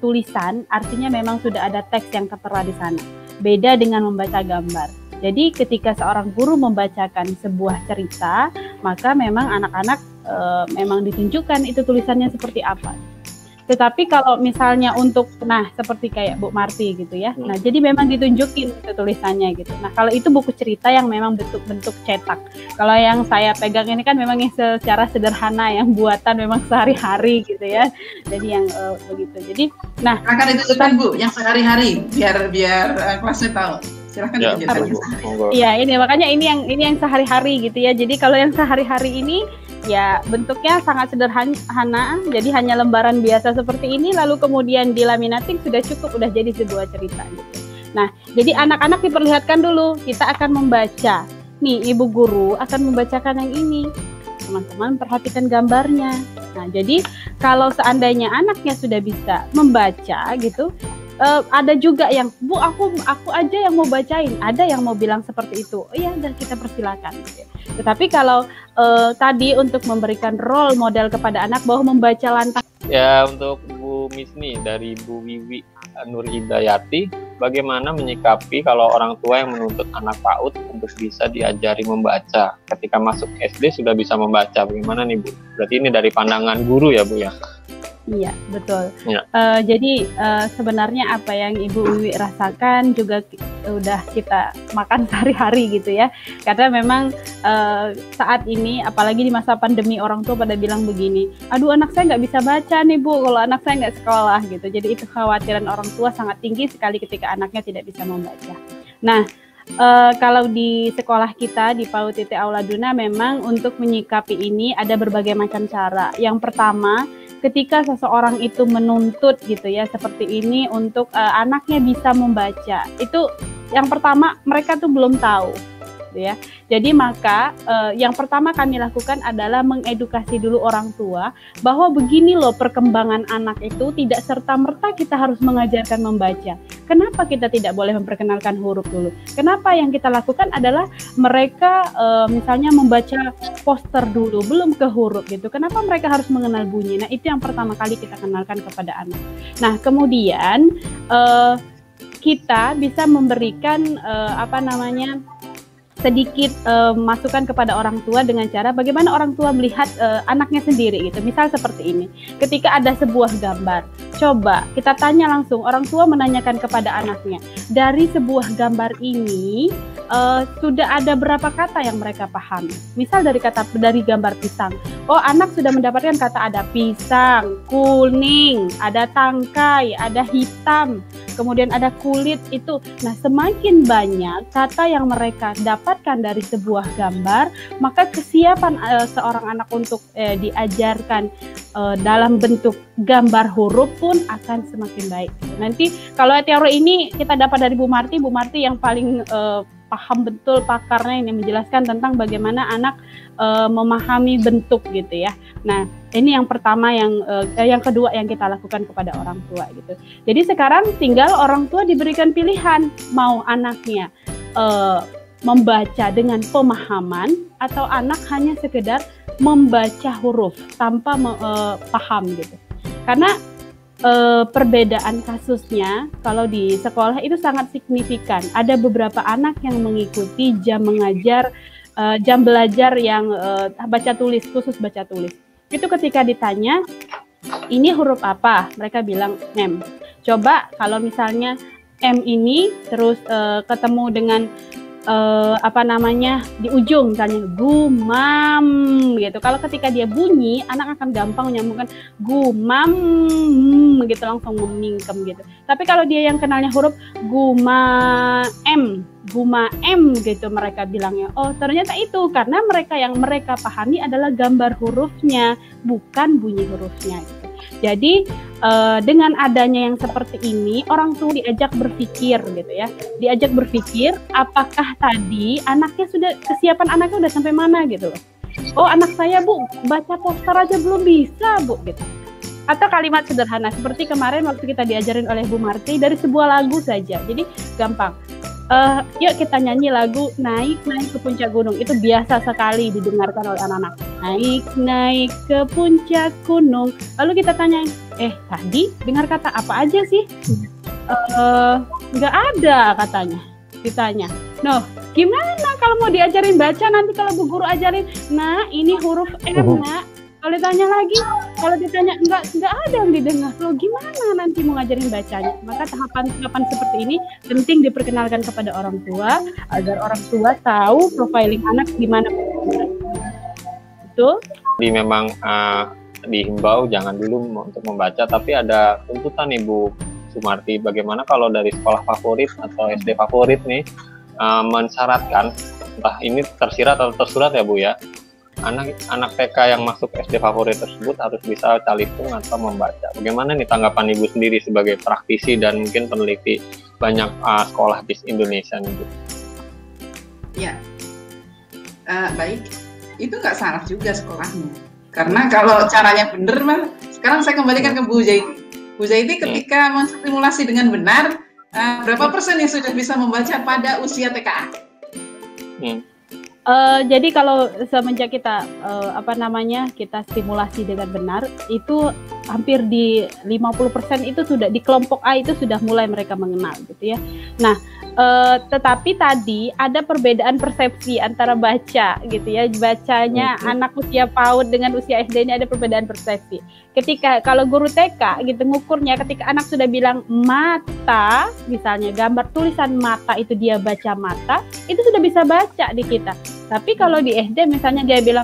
S2: tulisan, artinya memang sudah ada teks yang tertera di sana. Beda dengan membaca gambar. Jadi ketika seorang guru membacakan sebuah cerita, maka memang anak-anak memang ditunjukkan itu tulisannya seperti apa. Tetapi kalau misalnya untuk, seperti kayak Bu Marti gitu ya, jadi memang ditunjukin itu tulisannya gitu. Nah, kalau itu buku cerita yang memang bentuk-bentuk cetak. Kalau yang saya pegang ini kan memang yang secara sederhana, yang buatan memang sehari-hari gitu ya. Jadi yang begitu. Jadi,
S3: akan ditunjukkan Bu, yang sehari-hari biar kelasnya tahu. Silahkan ditunjukkan.
S2: Iya, ini makanya ini yang sehari-hari gitu ya. Jadi kalau yang sehari-hari ini ya bentuknya sangat sederhana, jadi hanya lembaran biasa seperti ini, lalu kemudian dilaminating sudah cukup, udah jadi sebuah cerita gitu. Nah, jadi anak-anak diperlihatkan dulu, kita akan membaca. Nih, ibu guru akan membacakan yang ini. Teman-teman perhatikan gambarnya. Nah, jadi kalau seandainya anaknya sudah bisa membaca gitu, ada juga yang, Bu, aku aja yang mau bacain. Ada yang mau bilang seperti itu. Oh iya, dan kita persilakan. Tetapi kalau tadi untuk memberikan role model kepada anak bahwa membaca lantang.
S1: Ya, untuk Bu Misni dari Bu Wiwi Nur Hidayati, bagaimana menyikapi kalau orang tua yang menuntut anak PAUD untuk bisa diajari membaca? Ketika masuk SD sudah bisa membaca, bagaimana nih Bu? Berarti ini dari pandangan guru ya Bu ya?
S2: Iya, betul.
S1: Ya.
S2: Jadi sebenarnya apa yang Ibu Wiwi rasakan juga udah kita makan sehari-hari gitu ya. Karena memang saat ini, apalagi di masa pandemi, orang tua pada bilang begini, aduh anak saya nggak bisa baca nih Bu, kalau anak saya nggak sekolah gitu. Jadi itu kekhawatiran orang tua sangat tinggi sekali ketika anaknya tidak bisa membaca. Nah, kalau di sekolah kita di PAUD TT Auladuna memang untuk menyikapi ini ada berbagai macam cara. Yang pertama, ketika seseorang itu menuntut gitu ya seperti ini untuk anaknya bisa membaca, itu yang pertama mereka tuh belum tahu gitu ya. Jadi maka yang pertama kami lakukan adalah mengedukasi dulu orang tua bahwa begini loh perkembangan anak itu, tidak serta-merta kita harus mengajarkan membaca. Kenapa kita tidak boleh memperkenalkan huruf dulu? Kenapa yang kita lakukan adalah mereka misalnya membaca poster dulu, belum ke huruf gitu. Kenapa mereka harus mengenal bunyi? Nah, itu yang pertama kali kita kenalkan kepada anak. Nah, kemudian kita bisa memberikan sedikit masukan kepada orang tua dengan cara bagaimana orang tua melihat anaknya sendiri gitu. Misal seperti ini, ketika ada sebuah gambar, coba kita tanya langsung, orang tua menanyakan kepada anaknya, dari sebuah gambar ini sudah ada berapa kata yang mereka pahami. Misal dari gambar pisang, oh anak sudah mendapatkan kata ada pisang, kuning, ada tangkai, ada hitam, kemudian ada kulit itu. Nah, semakin banyak kata yang mereka dapatkan dari sebuah gambar, maka kesiapan seorang anak untuk diajarkan dalam bentuk gambar huruf pun akan semakin baik. Nanti kalau teori ini kita dapat dari Bu Marti yang paling paham betul, pakarnya ini menjelaskan tentang bagaimana anak memahami bentuk gitu ya. Nah, ini yang pertama, yang kedua yang kita lakukan kepada orang tua gitu. Jadi sekarang tinggal orang tua diberikan pilihan, mau anaknya membaca dengan pemahaman atau anak hanya sekedar membaca huruf tanpa paham gitu. Karena perbedaan kasusnya kalau di sekolah itu sangat signifikan. Ada beberapa anak yang mengikuti jam mengajar, jam belajar yang baca tulis, khusus baca tulis. Itu ketika ditanya, ini huruf apa? Mereka bilang M. Coba kalau misalnya M ini terus ketemu dengan di ujung misalnya gumam gitu. Kalau ketika dia bunyi, anak akan gampang menyambungkan gumam gitu, langsung memingkem gitu. Tapi kalau dia yang kenalnya huruf guma M gitu, mereka bilangnya, oh ternyata itu karena yang mereka pahami adalah gambar hurufnya, bukan bunyi hurufnya gitu. Jadi dengan adanya yang seperti ini, orang tua diajak berpikir gitu ya. Diajak berpikir apakah tadi kesiapan anaknya udah sampai mana gitu loh. Oh anak saya Bu, baca poster aja belum bisa Bu gitu. Atau kalimat sederhana seperti kemarin waktu kita diajarin oleh Bu Marti dari sebuah lagu saja. Jadi gampang. Yuk kita nyanyi lagu naik ke puncak gunung. Itu biasa sekali didengarkan oleh anak-anak. Naik ke puncak gunung. Lalu kita tanya, tadi dengar kata apa aja sih? Nggak ada katanya. Ditanya, gimana kalau mau diajarin baca nanti kalau Bu Guru ajarin? Nah ini huruf M nak. Kalau ditanya enggak ada yang didengar. Loh gimana nanti mau ngajarin bacanya? Maka tahapan seperti ini penting diperkenalkan kepada orang tua agar orang tua tahu profiling anak gimana. Betul?
S1: Jadi memang dihimbau jangan dulu untuk membaca, tapi ada tuntutan Ibu Sumarti. Bagaimana kalau dari sekolah favorit atau SD favorit nih mensyaratkan, entah ini tersirat atau tersurat ya Bu ya, anak TK yang masuk SD favorit tersebut harus bisa calitung atau membaca. Bagaimana nih tanggapan Ibu sendiri sebagai praktisi dan mungkin peneliti banyak sekolah di Indonesia nih Bu?
S3: Ya, baik. Itu nggak salah juga sekolahnya. Karena kalau caranya benar, sekarang saya kembalikan ke Bu Bu Zaiti ketika menstimulasi dengan benar, berapa persen yang sudah bisa membaca pada usia TKA?
S2: Jadi kalau semenjak kita kita stimulasi dengan benar, itu hampir di 50% itu sudah di kelompok A itu sudah mulai mereka mengenal gitu ya. Nah, tetapi tadi ada perbedaan persepsi antara baca gitu ya, bacanya anak usia PAUD dengan usia SD ini ada perbedaan persepsi. Ketika kalau guru TK gitu ngukurnya, ketika anak sudah bilang mata, misalnya gambar tulisan mata itu dia baca mata, itu sudah bisa baca di kita. Tapi kalau di SD misalnya dia bilang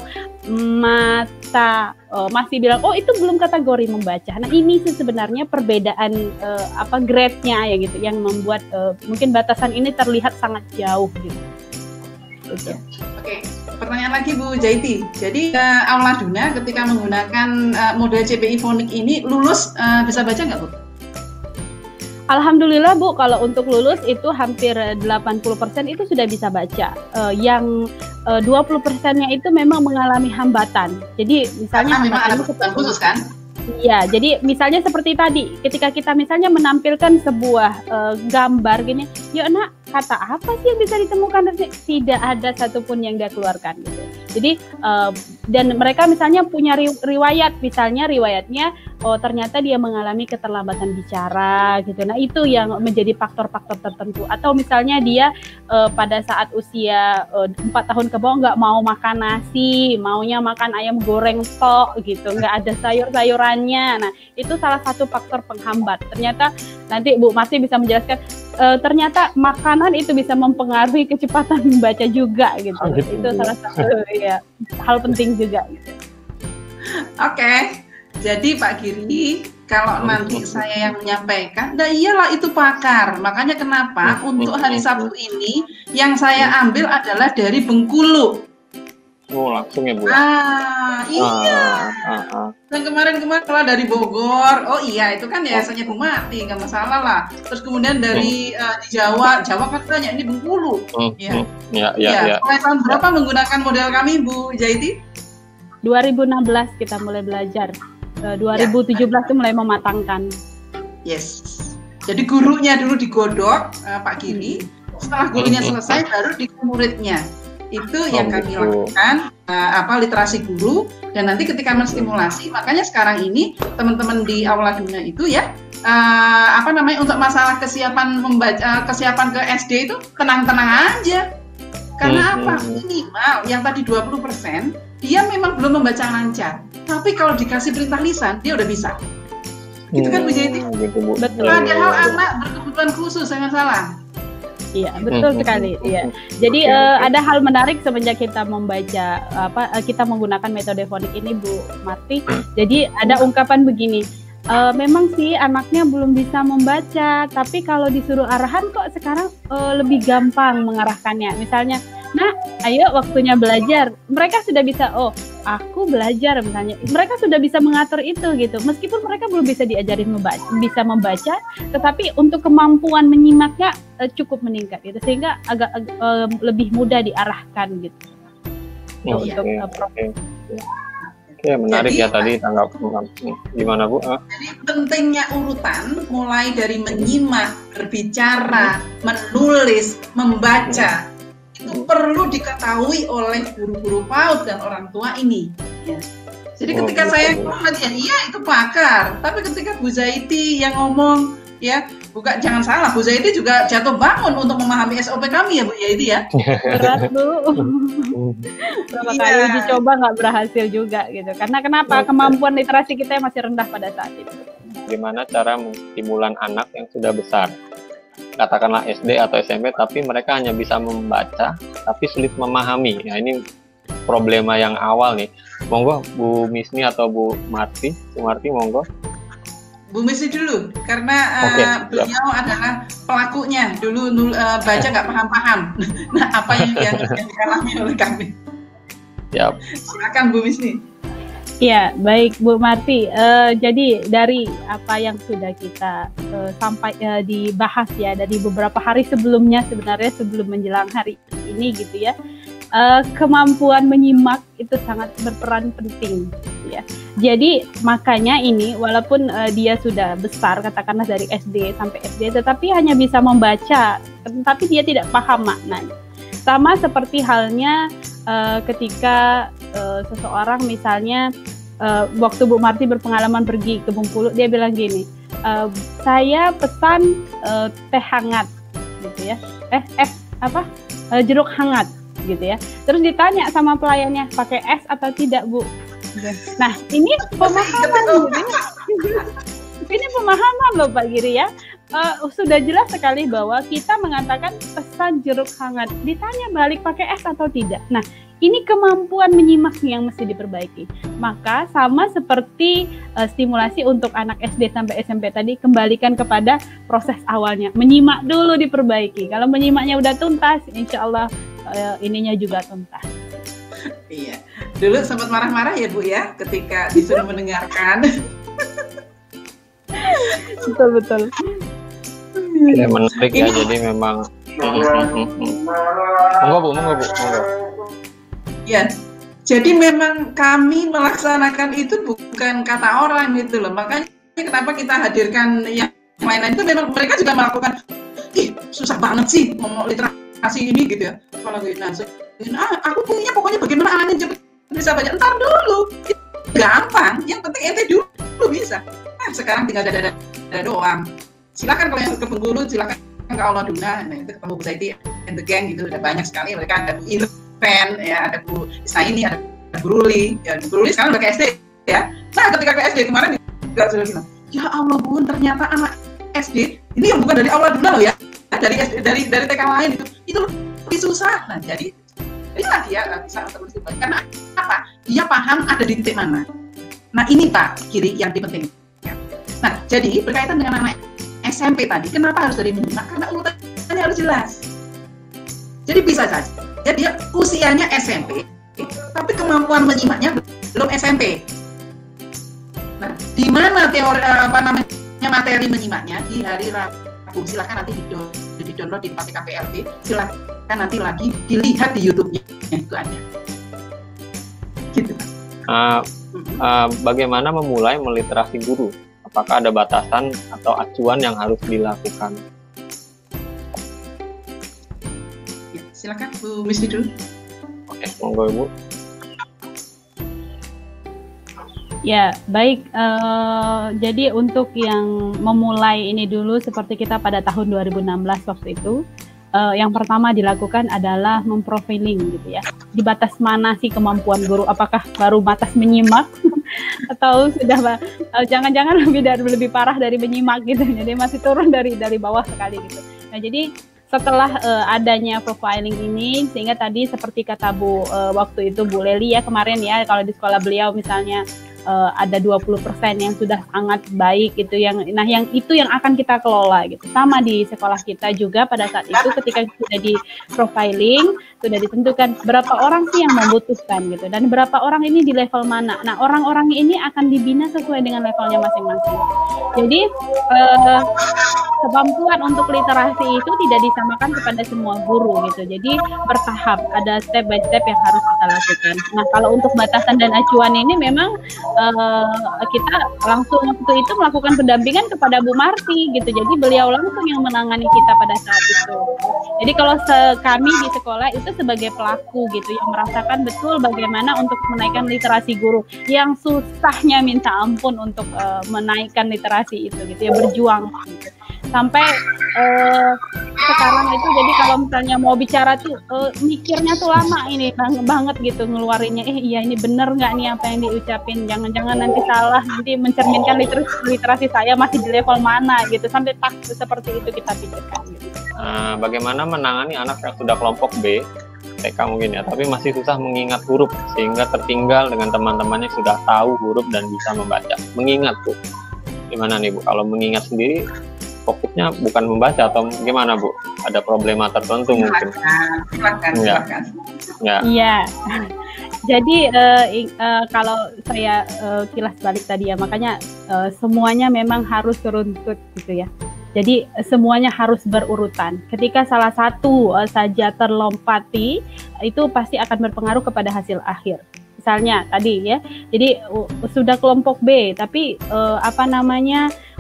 S2: mata, masih bilang oh itu belum kategori membaca. Nah ini sih sebenarnya perbedaan grade-nya ya gitu, yang membuat mungkin batasan ini terlihat sangat jauh gitu.
S3: Oke, pertanyaan lagi Bu Zaiti. Jadi Aula Duna ketika menggunakan model CPI fonik ini lulus bisa baca nggak Bu?
S2: Alhamdulillah Bu, kalau untuk lulus itu hampir 80% itu sudah bisa baca. Yang 20%-nya itu memang mengalami hambatan. Jadi misalnya
S3: memang ada kebutuhan khusus kan?
S2: Iya, jadi misalnya seperti tadi, ketika kita misalnya menampilkan sebuah gambar gini, yuk nak, kata apa sih yang bisa ditemukan? Tidak ada satupun yang dia keluarkan gitu. Jadi dan mereka misalnya punya riwayat, misalnya riwayatnya ternyata dia mengalami keterlambatan bicara gitu. Nah itu yang menjadi faktor-faktor tertentu. Atau misalnya dia pada saat usia 4 tahun ke bawah nggak mau makan nasi, maunya makan ayam goreng tok gitu, nggak ada sayur-sayurannya. Nah itu salah satu faktor penghambat. Ternyata nanti Bu Marti bisa menjelaskan, ternyata makanan itu bisa mempengaruhi kecepatan membaca juga gitu. Itu salah satu ya hal penting juga gitu.
S3: Oke. Jadi Pak Giri, kalau nanti saya yang menyampaikan, nah iyalah itu pakar. Makanya kenapa untuk hari Sabtu ini yang saya ambil adalah dari Bengkulu.
S1: Oh langsung ya Bu?
S3: Iya. Dan kemarin kalau dari Bogor, oh iya itu kan yayasannya Bu Marti, nggak masalah lah. Terus kemudian dari di Jawa kan banyak, ini Bengkulu. Ya. Mulai tahun berapa menggunakan model kami Bu Zaiti?
S2: 2016 kita mulai belajar. 2017 itu mulai mematangkan.
S3: Yes. Jadi gurunya dulu digodok Pak Giri. Setelah gurunya selesai baru di muridnya. Itu yang kami lakukan literasi guru, dan nanti ketika menstimulasi, makanya sekarang ini teman-teman di Aula Duna itu ya untuk masalah kesiapan membaca, kesiapan ke SD itu tenang-tenang aja. Karena apa? Minimal yang tadi 20% dia memang belum membaca lancar. Tapi kalau dikasih perintah lisan dia udah bisa. Gitu kan Bu Zaiti?
S2: Betul.
S3: Padahal anak berkebutuhan khusus, jangan salah.
S2: Iya, betul sekali. Iya. Jadi ada hal menarik semenjak kita membaca kita menggunakan metode fonik ini Bu Marti. Jadi ada ungkapan begini. Memang sih anaknya belum bisa membaca, tapi kalau disuruh arahan kok sekarang lebih gampang mengarahkannya. Misalnya, nah, ayo waktunya belajar. Mereka sudah bisa, oh, aku belajar misalnya. Mereka sudah bisa mengatur itu gitu. Meskipun mereka belum bisa diajarin bisa membaca, tetapi untuk kemampuan menyimaknya cukup meningkat gitu. Sehingga agak lebih mudah diarahkan gitu.
S1: Oke, menarik. Jadi, ya tadi tanggap gimana Bu?
S3: Jadi pentingnya urutan mulai dari menyimak, berbicara, menulis, membaca itu perlu diketahui oleh guru-guru PAUD dan orang tua ini. Ya. Jadi ketika saya ngomong iya itu pakar, tapi ketika Bu Zaiti yang ngomong ya jangan salah, Bu Zaiti juga jatuh bangun untuk memahami SOP kami ya Bu Zaiti ya.
S2: Berat Bu. Berapa kali dicoba nggak berhasil juga gitu. Karena kenapa? Kemampuan literasi kita masih rendah pada saat itu.
S1: Gimana cara menstimulan anak yang sudah besar? Katakanlah SD atau SMP, tapi mereka hanya bisa membaca, tapi sulit memahami. Nah ini problema yang awal nih. Monggo Bu Misni atau Bu Marti monggo.
S3: Bu Misni dulu, karena beliau adalah pelakunya. Dulu baca nggak paham-paham. Nah, apa yang dialami oleh kami?
S1: Yap.
S3: Silakan Bu Misni.
S2: Ya, baik Bu Marti. Jadi dari apa yang sudah kita dibahas ya dari beberapa hari sebelumnya, sebenarnya sebelum menjelang hari ini gitu ya. kemampuan menyimak itu sangat berperan penting ya. Jadi makanya ini walaupun dia sudah besar, katakanlah dari SD sampai SD, tetapi hanya bisa membaca, tetapi dia tidak paham maknanya. Sama seperti halnya ketika seseorang misalnya waktu Bu Marti berpengalaman pergi ke Bengkulu, dia bilang gini, saya pesan teh hangat gitu ya, jeruk hangat gitu ya. Terus ditanya sama pelayannya, pakai es atau tidak, Bu? Nah, ini pemahaman gitu. Ini pemahaman loh Pak Giri ya. Sudah jelas sekali bahwa kita mengatakan pesan jeruk hangat, ditanya balik pakai es atau tidak. Nah, ini kemampuan menyimak yang mesti diperbaiki. Maka sama seperti stimulasi untuk anak SD sampai SMP tadi, kembalikan kepada proses awalnya. Menyimak dulu diperbaiki. Kalau menyimaknya udah tuntas, insya Allah ininya juga tuntas.
S3: Iya. Dulu sempat marah-marah ya Bu ya, ketika disuruh mendengarkan.
S2: Betul.
S1: Ya, menarik ya, jadi memang monggo Bu.
S3: Ya, jadi memang kami melaksanakan itu bukan kata orang gitu loh. Makanya kenapa kita hadirkan yang lain-lain itu, memang mereka juga melakukan, susah banget sih ngomong literasi ini gitu ya. Kalau gitu, aku punya pokoknya bagaimana anaknya cepet bisa baca, ntar dulu. Gampang, yang penting ente dulu bisa. Nah, sekarang tinggal dada doang. Silakan kalau yang ke Bengkulu, silakan ke Aula Duna, nah itu ketemu Bu Saiti and the gang gitu, udah banyak sekali. Mereka ada Bu Irfan, ya, ada Bu Isaini, ada Bu Ruli. Ya, Bu Ruli sekarang udah ke SD ya. Nah, ketika ke SD kemarin juga sudah bilang, ya Allah Bun, ternyata anak SD ini yang bukan dari Aula Duna loh ya, dari SD, dari TK lain itu lebih susah. Nah, jadi inilah dia bisa terus dibalik. Karena apa? Dia paham ada di titik mana. Nah, ini Pak Giri yang penting. Nah, jadi berkaitan dengan anak SMP tadi, kenapa harus dari menyimak? Karena urutannya harus jelas. Jadi bisa saja dia usianya SMP, tapi kemampuan menyimaknya belum SMP. Nah, di mana teori materi menyimaknya di hari Rabu? Silakan nanti di-download di KPLB. Silakan nanti lagi dilihat di YouTube-nya, itu ada. Gitu.
S1: Bagaimana memulai meliterasi guru? Apakah ada batasan atau acuan yang harus dilakukan?
S3: Ya, silakan Bu Misdi dulu.
S1: Oke, monggo Ibu.
S2: Ya, baik. Jadi untuk yang memulai ini dulu, seperti kita pada tahun 2016 waktu itu, yang pertama dilakukan adalah memprofiling gitu ya. Di batas mana sih kemampuan guru? Apakah baru batas menyimak atau sudah jangan-jangan lebih parah dari menyimak gitu. Jadi masih turun dari bawah sekali gitu. Nah, jadi setelah adanya profiling ini, sehingga tadi seperti kata Bu waktu itu Bu Leli ya kemarin ya, kalau di sekolah beliau misalnya ada 20% yang sudah sangat baik gitu, yang itu yang akan kita kelola gitu. Sama di sekolah kita juga pada saat itu ketika sudah di profiling, sudah ditentukan berapa orang sih yang membutuhkan gitu, dan berapa orang ini di level mana. Nah, orang-orang ini akan dibina sesuai dengan levelnya masing-masing. Jadi kemampuan untuk literasi itu tidak disamakan kepada semua guru gitu. Jadi bertahap, ada step by step yang harus kita lakukan. Nah, kalau untuk batasan dan acuan ini memang kita langsung waktu itu melakukan pendampingan kepada Bu Marti gitu. Jadi beliau langsung yang menangani kita pada saat itu. Jadi kalau kami di sekolah itu sebagai pelaku gitu, yang merasakan betul bagaimana untuk menaikkan literasi guru, yang susahnya minta ampun untuk menaikkan literasi itu gitu ya, berjuang gitu. Sampai sekarang itu, jadi kalau misalnya mau bicara tuh mikirnya tuh lama ini banget gitu ngeluarinnya, iya ini bener nggak nih apa yang diucapin, jangan-jangan nanti salah, nanti mencerminkan literasi saya masih di level mana gitu, sampai seperti itu kita pikirkan gitu.
S1: Bagaimana menangani anak yang sudah kelompok B, TK mungkin ya, tapi masih susah mengingat huruf sehingga tertinggal dengan teman-temannya sudah tahu huruf dan bisa membaca. Mengingat Bu, gimana nih Bu? Kalau mengingat sendiri fokusnya bukan membaca atau gimana Bu? Ada problema tertentu mungkin?
S3: Silakan.
S1: Ya.
S2: Iya. Jadi kalau saya kilas balik tadi ya, makanya semuanya memang harus runtut gitu ya. Jadi semuanya harus berurutan. Ketika salah satu saja terlompati, itu pasti akan berpengaruh kepada hasil akhir. Misalnya tadi ya, jadi sudah kelompok B, tapi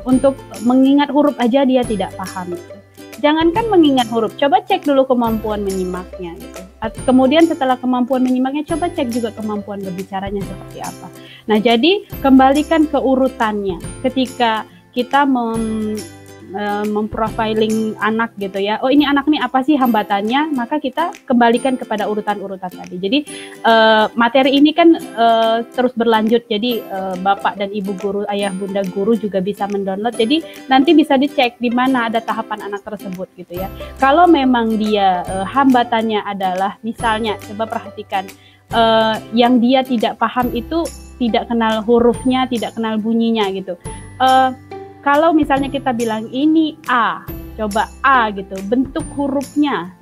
S2: untuk mengingat huruf aja dia tidak paham. Jangankan mengingat huruf, coba cek dulu kemampuan menyimaknya. Gitu. Kemudian setelah kemampuan menyimaknya, coba cek juga kemampuan berbicaranya seperti apa. Nah, jadi kembalikan ke urutannya. Ketika kita memprofiling anak gitu ya, oh ini anak nih apa sih hambatannya, maka kita kembalikan kepada urutan-urutan tadi. Jadi materi ini kan terus berlanjut, jadi bapak dan ibu guru, ayah bunda guru juga bisa mendownload, jadi nanti bisa dicek di mana ada tahapan anak tersebut gitu ya. Kalau memang dia hambatannya adalah misalnya, coba perhatikan yang dia tidak paham itu tidak kenal hurufnya, tidak kenal bunyinya gitu. Kalau misalnya kita bilang ini A, coba A gitu, bentuk hurufnya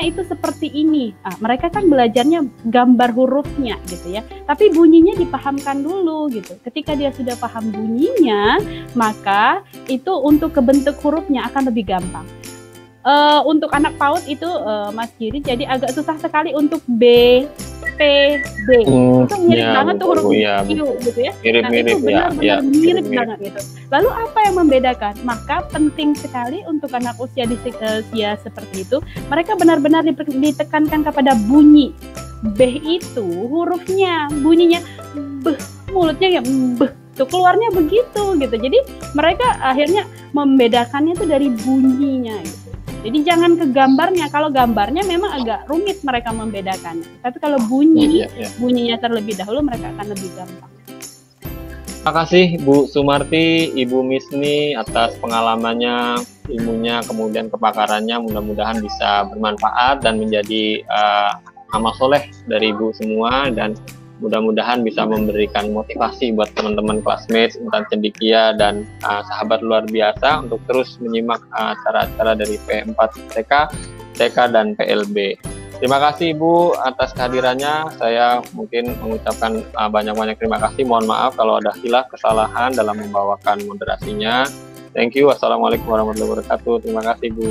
S2: itu seperti ini. Mereka kan belajarnya gambar hurufnya gitu ya, tapi bunyinya dipahamkan dulu gitu. Ketika dia sudah paham bunyinya, maka itu untuk ke bentuk hurufnya akan lebih gampang. Untuk anak PAUD itu Mas Giri, jadi agak susah sekali untuk B, P, B. Itu mirip banget tuh huruf Q gitu ya. Mirip-mirip mirip banget gitu. Lalu apa yang membedakan? Maka penting sekali untuk anak usia seperti itu, mereka benar-benar ditekankan kepada bunyi. B itu hurufnya, bunyinya B, mulutnya ya B. Tuh keluarnya begitu gitu. Jadi mereka akhirnya membedakannya itu dari bunyinya gitu. Jadi jangan ke gambarnya. Kalau gambarnya memang agak rumit mereka membedakannya. Tapi kalau bunyinya terlebih dahulu, mereka akan lebih gampang.
S1: Terima kasih Bu Sumarti, Ibu Misni atas pengalamannya, ilmunya, kemudian kepakarannya. Mudah-mudahan bisa bermanfaat dan menjadi amal soleh dari Ibu semua, dan mudah-mudahan bisa memberikan motivasi buat teman-teman classmates, intan cendekia, dan sahabat luar biasa untuk terus menyimak acara-acara dari P4 TK, dan PLB. Terima kasih Ibu atas kehadirannya. Saya mungkin mengucapkan banyak-banyak terima kasih. Mohon maaf kalau ada khilaf, kesalahan dalam membawakan moderasinya. Thank you. Wassalamualaikum warahmatullahi wabarakatuh. Terima kasih Bu.